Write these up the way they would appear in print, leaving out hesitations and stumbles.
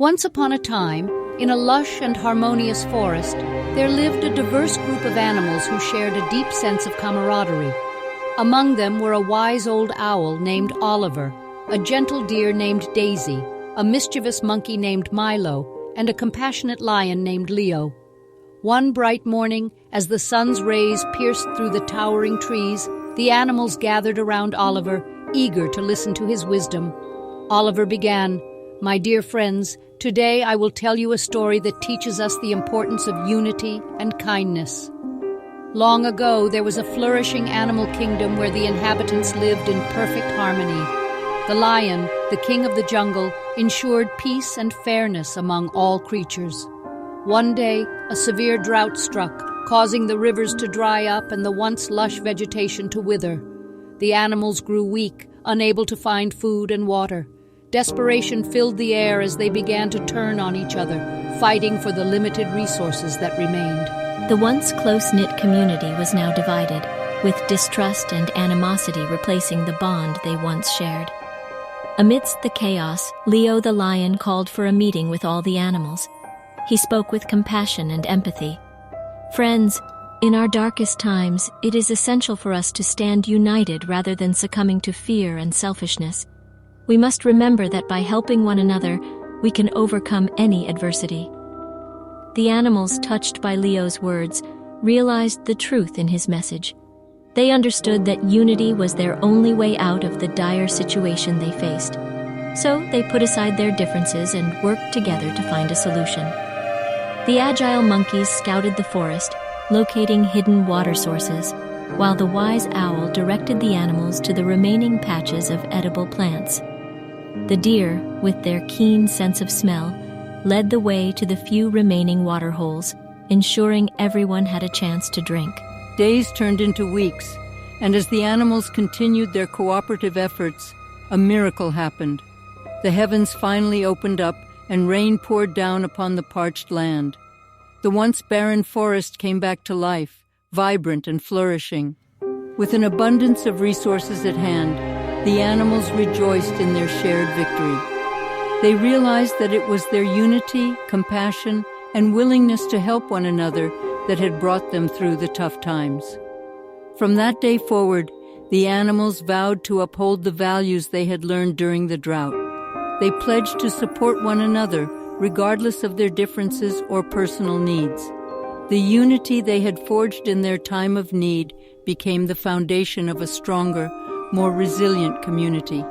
Once upon a time, in a lush and harmonious forest, there lived a diverse group of animals who shared a deep sense of camaraderie. Among them were a wise old owl named Oliver, a gentle deer named Daisy, a mischievous monkey named Milo, and a compassionate lion named Leo. One bright morning, as the sun's rays pierced through the towering trees, the animals gathered around Oliver, eager to listen to his wisdom. Oliver began, "My dear friends, today I will tell you a story that teaches us the importance of unity and kindness. Long ago, there was a flourishing animal kingdom where the inhabitants lived in perfect harmony. The lion, the king of the jungle, ensured peace and fairness among all creatures. One day, a severe drought struck, causing the rivers to dry up and the once lush vegetation to wither. The animals grew weak, unable to find food and water. Desperation filled the air as they began to turn on each other, fighting for the limited resources that remained. The once close-knit community was now divided, with distrust and animosity replacing the bond they once shared. Amidst the chaos, Leo the lion called for a meeting with all the animals. He spoke with compassion and empathy. "Friends, in our darkest times, it is essential for us to stand united rather than succumbing to fear and selfishness. We must remember that by helping one another, we can overcome any adversity." The animals, touched by Leo's words, realized the truth in his message. They understood that unity was their only way out of the dire situation they faced. So they put aside their differences and worked together to find a solution. The agile monkeys scouted the forest, locating hidden water sources, while the wise owl directed the animals to the remaining patches of edible plants. The deer, with their keen sense of smell, led the way to the few remaining water holes, ensuring everyone had a chance to drink. Days turned into weeks, and as the animals continued their cooperative efforts, a miracle happened. The heavens finally opened up, and rain poured down upon the parched land. The once barren forest came back to life, vibrant and flourishing. With an abundance of resources at hand, the animals rejoiced in their shared victory. They realized that it was their unity, compassion, and willingness to help one another that had brought them through the tough times. From that day forward, the animals vowed to uphold the values they had learned during the drought. They pledged to support one another, regardless of their differences or personal needs. The unity they had forged in their time of need became the foundation of a stronger, more resilient community.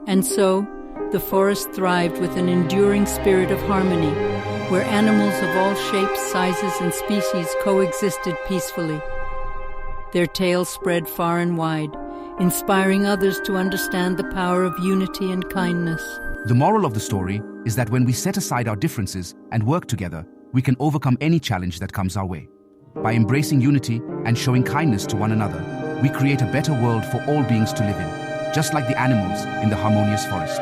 And so, the forest thrived with an enduring spirit of harmony, where animals of all shapes, sizes, and species coexisted peacefully. Their tales spread far and wide, inspiring others to understand the power of unity and kindness. The moral of the story is that when we set aside our differences and work together, we can overcome any challenge that comes our way. By embracing unity and showing kindness to one another, we create a better world for all beings to live in, just like the animals in the harmonious forest.